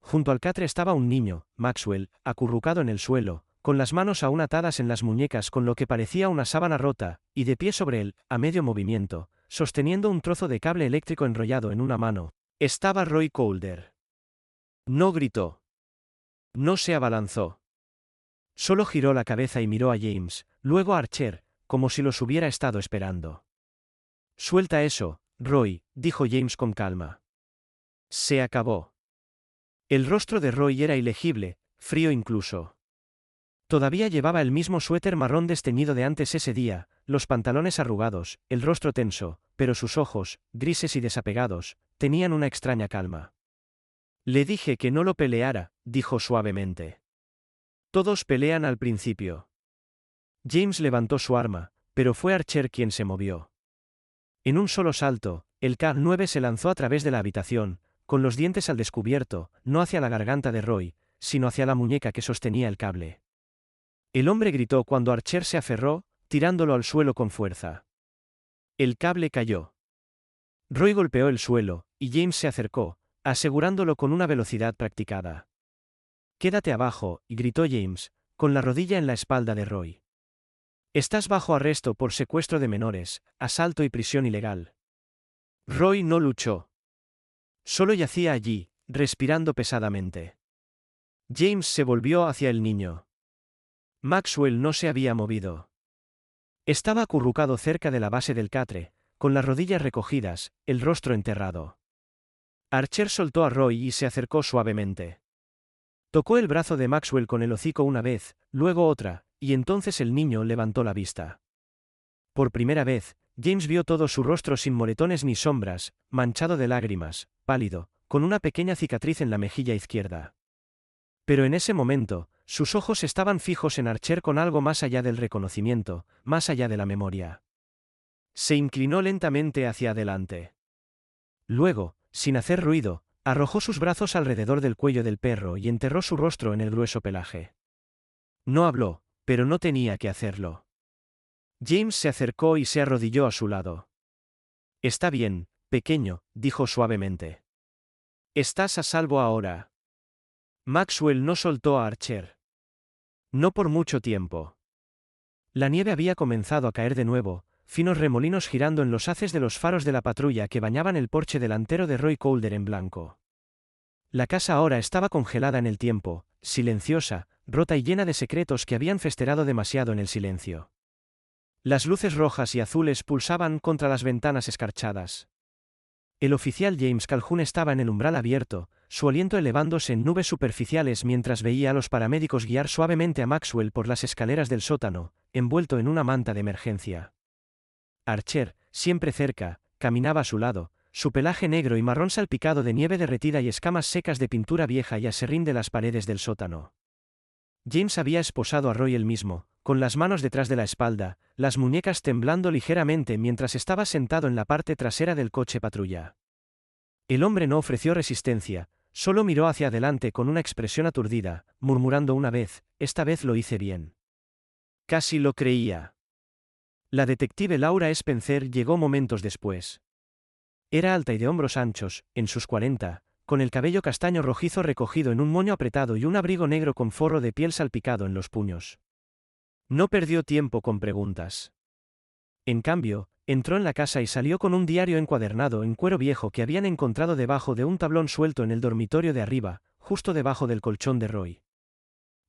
Junto al catre estaba un niño, Maxwell, acurrucado en el suelo, con las manos aún atadas en las muñecas con lo que parecía una sábana rota, y de pie sobre él, a medio movimiento, sosteniendo un trozo de cable eléctrico enrollado en una mano, estaba Roy Calder. No gritó. No se abalanzó. Solo giró la cabeza y miró a James, luego a Archer, como si los hubiera estado esperando. Suelta eso, Roy, dijo James con calma. Se acabó. El rostro de Roy era ilegible, frío incluso. Todavía llevaba el mismo suéter marrón desteñido de antes ese día, los pantalones arrugados, el rostro tenso, pero sus ojos, grises y desapegados, tenían una extraña calma. Le dije que no lo peleara, dijo suavemente. Todos pelean al principio. James levantó su arma, pero fue Archer quien se movió. En un solo salto, el K-9 se lanzó a través de la habitación, con los dientes al descubierto, no hacia la garganta de Roy, sino hacia la muñeca que sostenía el cable. El hombre gritó cuando Archer se aferró, tirándolo al suelo con fuerza. El cable cayó. Roy golpeó el suelo, y James se acercó, asegurándolo con una velocidad practicada. Quédate abajo, gritó James, con la rodilla en la espalda de Roy. Estás bajo arresto por secuestro de menores, asalto y prisión ilegal. Roy no luchó. Solo yacía allí, respirando pesadamente. James se volvió hacia el niño. Maxwell no se había movido. Estaba acurrucado cerca de la base del catre, con las rodillas recogidas, el rostro enterrado. Archer soltó a Roy y se acercó suavemente. Tocó el brazo de Maxwell con el hocico una vez, luego otra, y entonces el niño levantó la vista. Por primera vez, James vio todo su rostro sin moretones ni sombras, manchado de lágrimas, pálido, con una pequeña cicatriz en la mejilla izquierda. Pero en ese momento, sus ojos estaban fijos en Archer con algo más allá del reconocimiento, más allá de la memoria. Se inclinó lentamente hacia adelante. Luego, sin hacer ruido, arrojó sus brazos alrededor del cuello del perro y enterró su rostro en el grueso pelaje. No habló, pero no tenía que hacerlo. James se acercó y se arrodilló a su lado. Está bien, pequeño, dijo suavemente. Estás a salvo ahora. Maxwell no soltó a Archer. No por mucho tiempo. La nieve había comenzado a caer de nuevo, finos remolinos girando en los haces de los faros de la patrulla que bañaban el porche delantero de Roy Calder en blanco. La casa ahora estaba congelada en el tiempo, silenciosa, rota y llena de secretos que habían festejado demasiado en el silencio. Las luces rojas y azules pulsaban contra las ventanas escarchadas. El oficial James Calhoun estaba en el umbral abierto, su aliento elevándose en nubes superficiales mientras veía a los paramédicos guiar suavemente a Maxwell por las escaleras del sótano, envuelto en una manta de emergencia. Archer, siempre cerca, caminaba a su lado, su pelaje negro y marrón salpicado de nieve derretida y escamas secas de pintura vieja y aserrín de las paredes del sótano. James había esposado a Roy él mismo, con las manos detrás de la espalda, las muñecas temblando ligeramente mientras estaba sentado en la parte trasera del coche patrulla. El hombre no ofreció resistencia, solo miró hacia adelante con una expresión aturdida, murmurando una vez, esta vez lo hice bien. Casi lo creía. La detective Laura Spencer llegó momentos después. Era alta y de hombros anchos, en sus 40, con el cabello castaño rojizo recogido en un moño apretado y un abrigo negro con forro de piel salpicado en los puños. No perdió tiempo con preguntas. En cambio, entró en la casa y salió con un diario encuadernado en cuero viejo que habían encontrado debajo de un tablón suelto en el dormitorio de arriba, justo debajo del colchón de Roy.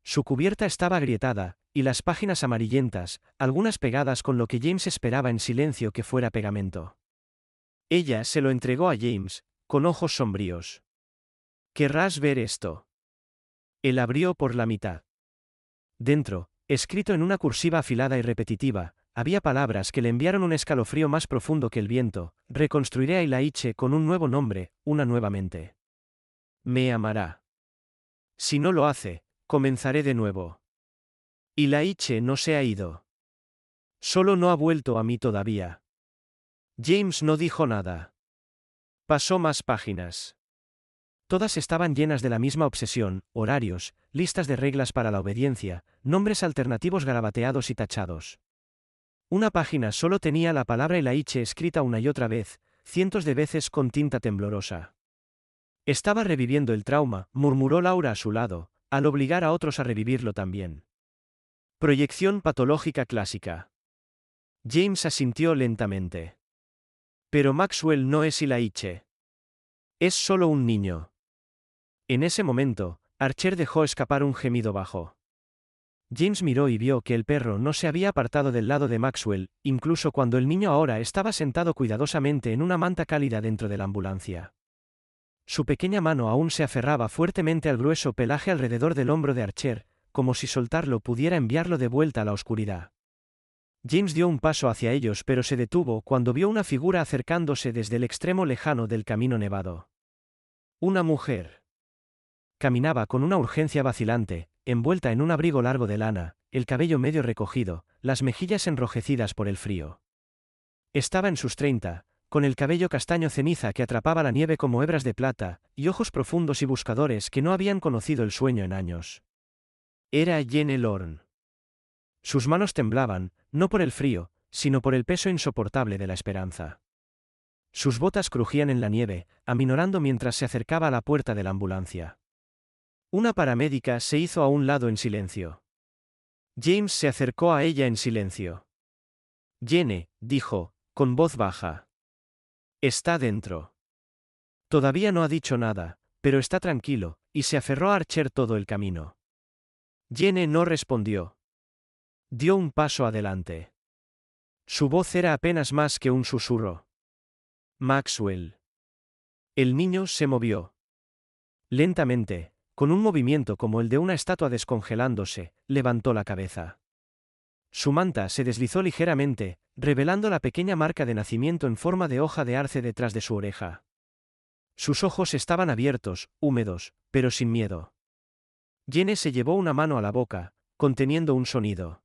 Su cubierta estaba agrietada, y las páginas amarillentas, algunas pegadas con lo que James esperaba en silencio que fuera pegamento. Ella se lo entregó a James, con ojos sombríos. ¿Querrás ver esto? Él abrió por la mitad. Dentro, escrito en una cursiva afilada y repetitiva, había palabras que le enviaron un escalofrío más profundo que el viento: reconstruiré a Ilaiche con un nuevo nombre, una nueva mente. Me amará. Si no lo hace, comenzaré de nuevo. Ilaiche no se ha ido. Solo no ha vuelto a mí todavía. James no dijo nada. Pasó más páginas. Todas estaban llenas de la misma obsesión: horarios, listas de reglas para la obediencia, nombres alternativos garabateados y tachados. Una página solo tenía la palabra Ilaiche escrita una y otra vez, cientos de veces con tinta temblorosa. Estaba reviviendo el trauma, murmuró Laura a su lado, al obligar a otros a revivirlo también. Proyección patológica clásica. James asintió lentamente. Pero Maxwell no es Ilaiche. Es solo un niño. En ese momento, Archer dejó escapar un gemido bajo. James miró y vio que el perro no se había apartado del lado de Maxwell, incluso cuando el niño ahora estaba sentado cuidadosamente en una manta cálida dentro de la ambulancia. Su pequeña mano aún se aferraba fuertemente al grueso pelaje alrededor del hombro de Archer, como si soltarlo pudiera enviarlo de vuelta a la oscuridad. James dio un paso hacia ellos pero se detuvo cuando vio una figura acercándose desde el extremo lejano del camino nevado. Una mujer. Caminaba con una urgencia vacilante, envuelta en un abrigo largo de lana, el cabello medio recogido, las mejillas enrojecidas por el frío. Estaba en sus 30, con el cabello castaño ceniza que atrapaba la nieve como hebras de plata, y ojos profundos y buscadores que no habían conocido el sueño en años. Era Jenne Lorne. Sus manos temblaban, no por el frío, sino por el peso insoportable de la esperanza. Sus botas crujían en la nieve, aminorando mientras se acercaba a la puerta de la ambulancia. Una paramédica se hizo a un lado en silencio. James se acercó a ella en silencio. Jenne, dijo, con voz baja. Está dentro. Todavía no ha dicho nada, pero está tranquilo, y se aferró a Archer todo el camino. Jenne no respondió. Dio un paso adelante. Su voz era apenas más que un susurro. Maxwell. El niño se movió. Lentamente, con un movimiento como el de una estatua descongelándose, levantó la cabeza. Su manta se deslizó ligeramente, revelando la pequeña marca de nacimiento en forma de hoja de arce detrás de su oreja. Sus ojos estaban abiertos, húmedos, pero sin miedo. Jenne se llevó una mano a la boca, conteniendo un sonido.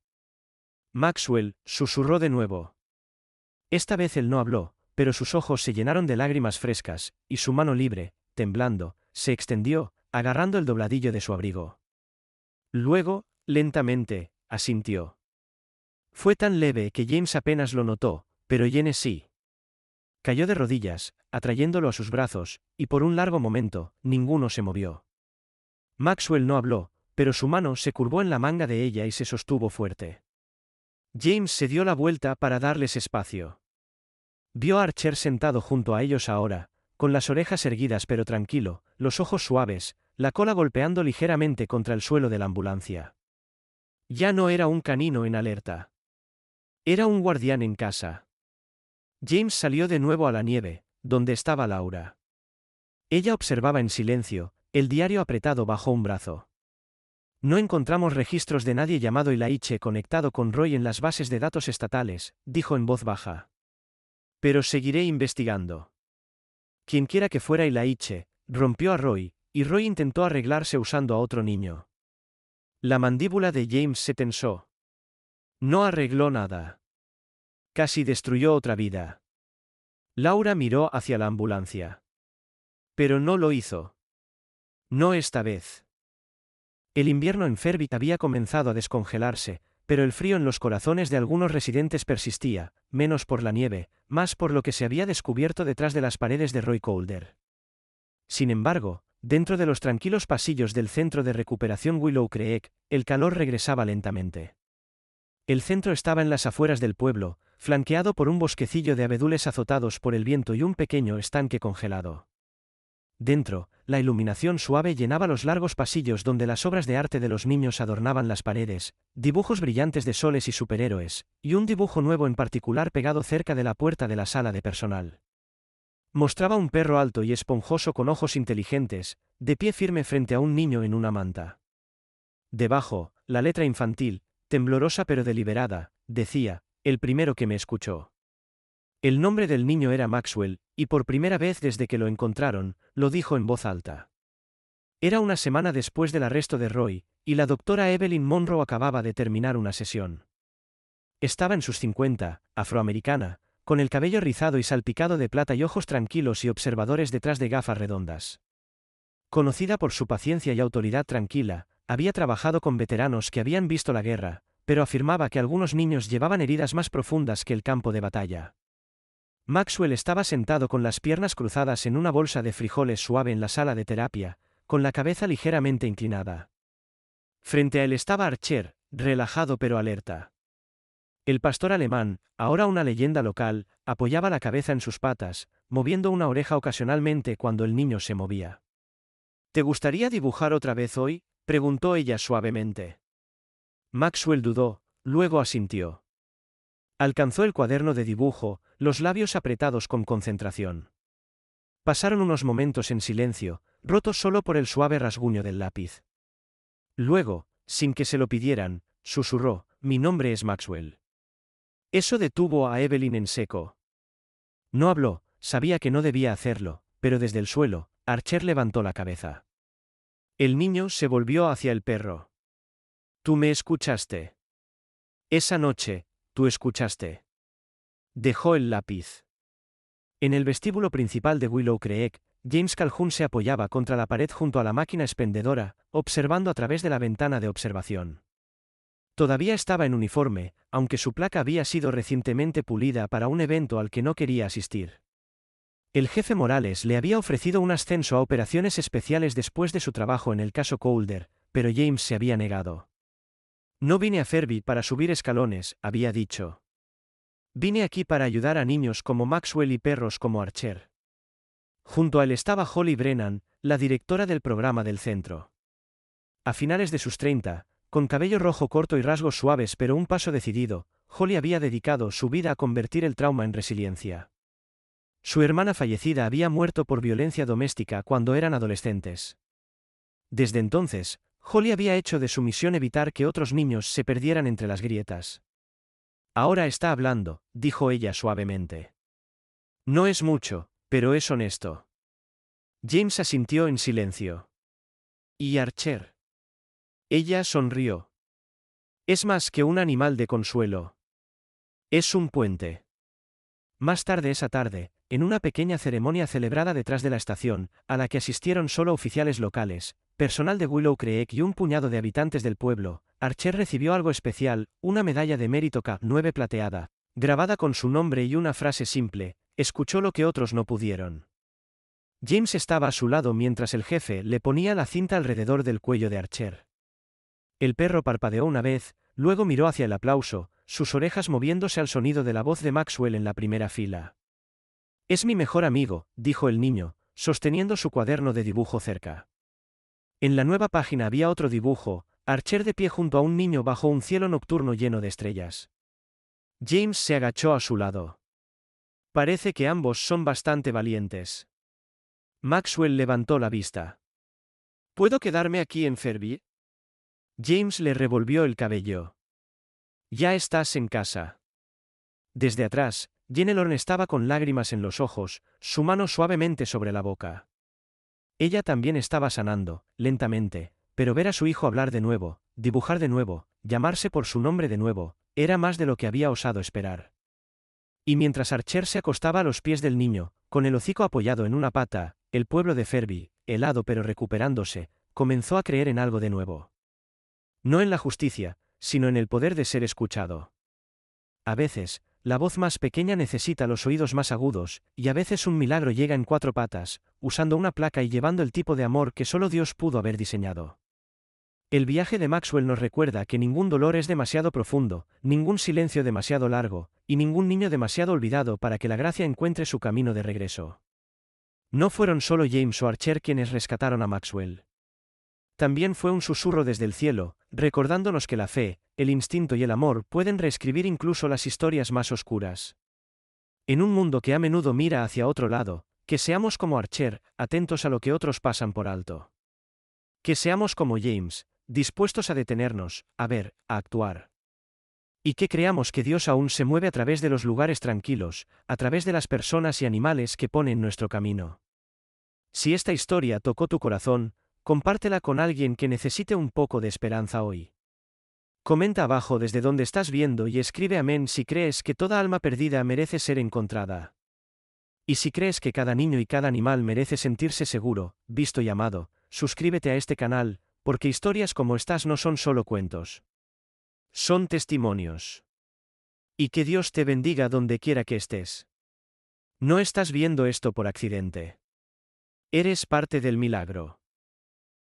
Maxwell, susurró de nuevo. Esta vez él no habló, pero sus ojos se llenaron de lágrimas frescas, y su mano libre, temblando, se extendió, agarrando el dobladillo de su abrigo. Luego, lentamente, asintió. Fue tan leve que James apenas lo notó, pero Jenne sí. Cayó de rodillas, atrayéndolo a sus brazos, y por un largo momento, ninguno se movió. Maxwell no habló, pero su mano se curvó en la manga de ella y se sostuvo fuerte. James se dio la vuelta para darles espacio. Vio a Archer sentado junto a ellos ahora, con las orejas erguidas pero tranquilo, los ojos suaves, la cola golpeando ligeramente contra el suelo de la ambulancia. Ya no era un canino en alerta. Era un guardián en casa. James salió de nuevo a la nieve, donde estaba Laura. Ella observaba en silencio, el diario apretado bajo un brazo. No encontramos registros de nadie llamado Ilaiche conectado con Roy en las bases de datos estatales, dijo en voz baja. Pero seguiré investigando. Quienquiera que fuera Ilaiche, rompió a Roy, y Roy intentó arreglarse usando a otro niño. La mandíbula de James se tensó. No arregló nada. Casi destruyó otra vida. Laura miró hacia la ambulancia. Pero no lo hizo. No esta vez. El invierno en Fairview había comenzado a descongelarse, pero el frío en los corazones de algunos residentes persistía, menos por la nieve, más por lo que se había descubierto detrás de las paredes de Roy Calder. Sin embargo, dentro de los tranquilos pasillos del centro de recuperación Willow Creek, el calor regresaba lentamente. El centro estaba en las afueras del pueblo, flanqueado por un bosquecillo de abedules azotados por el viento y un pequeño estanque congelado. Dentro, la iluminación suave llenaba los largos pasillos donde las obras de arte de los niños adornaban las paredes, dibujos brillantes de soles y superhéroes, y un dibujo nuevo en particular pegado cerca de la puerta de la sala de personal. Mostraba un perro alto y esponjoso con ojos inteligentes, de pie firme frente a un niño en una manta. Debajo, la letra infantil, temblorosa pero deliberada, decía, el primero que me escuchó. El nombre del niño era Maxwell, y por primera vez desde que lo encontraron, lo dijo en voz alta. Era una semana después del arresto de Roy, y la doctora Evelyn Monroe acababa de terminar una sesión. Estaba en sus 50, afroamericana, con el cabello rizado y salpicado de plata y ojos tranquilos y observadores detrás de gafas redondas. Conocida por su paciencia y autoridad tranquila, había trabajado con veteranos que habían visto la guerra, pero afirmaba que algunos niños llevaban heridas más profundas que el campo de batalla. Maxwell estaba sentado con las piernas cruzadas en una bolsa de frijoles suave en la sala de terapia, con la cabeza ligeramente inclinada. Frente a él estaba Archer, relajado pero alerta. El pastor alemán, ahora una leyenda local, apoyaba la cabeza en sus patas, moviendo una oreja ocasionalmente cuando el niño se movía. ¿Te gustaría dibujar otra vez hoy?, preguntó ella suavemente. Maxwell dudó, luego asintió. Alcanzó el cuaderno de dibujo, los labios apretados con concentración. Pasaron unos momentos en silencio, rotos solo por el suave rasguño del lápiz. Luego, sin que se lo pidieran, susurró, mi nombre es Maxwell. Eso detuvo a Evelyn en seco. No habló, sabía que no debía hacerlo, pero desde el suelo, Archer levantó la cabeza. El niño se volvió hacia el perro. Tú me escuchaste. Esa noche, tú escuchaste. Dejó el lápiz. En el vestíbulo principal de Willow Creek, James Calhoun se apoyaba contra la pared junto a la máquina expendedora, observando a través de la ventana de observación. Todavía estaba en uniforme, aunque su placa había sido recientemente pulida para un evento al que no quería asistir. El jefe Morales le había ofrecido un ascenso a operaciones especiales después de su trabajo en el caso Calder, pero James se había negado. No vine a Fairview para subir escalones, había dicho. Vine aquí para ayudar a niños como Maxwell y perros como Archer. Junto a él estaba Holly Brennan, la directora del programa del centro. A finales de sus 30, con cabello rojo corto y rasgos suaves pero un paso decidido, Holly había dedicado su vida a convertir el trauma en resiliencia. Su hermana fallecida había muerto por violencia doméstica cuando eran adolescentes. Desde entonces, Holly había hecho de su misión evitar que otros niños se perdieran entre las grietas. Ahora está hablando, dijo ella suavemente. No es mucho, pero es honesto. James asintió en silencio. ¿Y Archer? Ella sonrió. Es más que un animal de consuelo. Es un puente. Más tarde esa tarde, en una pequeña ceremonia celebrada detrás de la estación, a la que asistieron solo oficiales locales, personal de Willow Creek y un puñado de habitantes del pueblo, Archer recibió algo especial, una medalla de mérito K9 plateada, grabada con su nombre y una frase simple, escuchó lo que otros no pudieron. James estaba a su lado mientras el jefe le ponía la cinta alrededor del cuello de Archer. El perro parpadeó una vez, luego miró hacia el aplauso, sus orejas moviéndose al sonido de la voz de Maxwell en la primera fila. Es mi mejor amigo, dijo el niño, sosteniendo su cuaderno de dibujo cerca. En la nueva página había otro dibujo, Archer de pie junto a un niño bajo un cielo nocturno lleno de estrellas. James se agachó a su lado. Parece que ambos son bastante valientes. Maxwell levantó la vista. ¿Puedo quedarme aquí en Fairview? James le revolvió el cabello. Ya estás en casa. Desde atrás, Jenelorn estaba con lágrimas en los ojos, su mano suavemente sobre la boca. Ella también estaba sanando, lentamente, pero ver a su hijo hablar de nuevo, dibujar de nuevo, llamarse por su nombre de nuevo, Era más de lo que había osado esperar. Y mientras Archer se acostaba a los pies del niño, con el hocico apoyado en una pata, el pueblo de Ferby, helado pero recuperándose, comenzó a creer en algo de nuevo. No en la justicia, sino en el poder de ser escuchado. A veces, la voz más pequeña necesita los oídos más agudos, y a veces un milagro llega en 4 patas, usando una placa y llevando el tipo de amor que solo Dios pudo haber diseñado. El viaje de Maxwell nos recuerda que ningún dolor es demasiado profundo, ningún silencio demasiado largo, y ningún niño demasiado olvidado para que la gracia encuentre su camino de regreso. No fueron solo James o Archer quienes rescataron a Maxwell. También fue un susurro desde el cielo, recordándonos que la fe, el instinto y el amor pueden reescribir incluso las historias más oscuras. En un mundo que a menudo mira hacia otro lado, que seamos como Archer, atentos a lo que otros pasan por alto. Que seamos como James, dispuestos a detenernos, a ver, a actuar. Y que creamos que Dios aún se mueve a través de los lugares tranquilos, a través de las personas y animales que pone en nuestro camino. Si esta historia tocó tu corazón, compártela con alguien que necesite un poco de esperanza hoy. Comenta abajo desde donde estás viendo y escribe amén si crees que toda alma perdida merece ser encontrada. Y si crees que cada niño y cada animal merece sentirse seguro, visto y amado, suscríbete a este canal, porque historias como estas no son solo cuentos. Son testimonios. Y que Dios te bendiga donde quiera que estés. No estás viendo esto por accidente. Eres parte del milagro.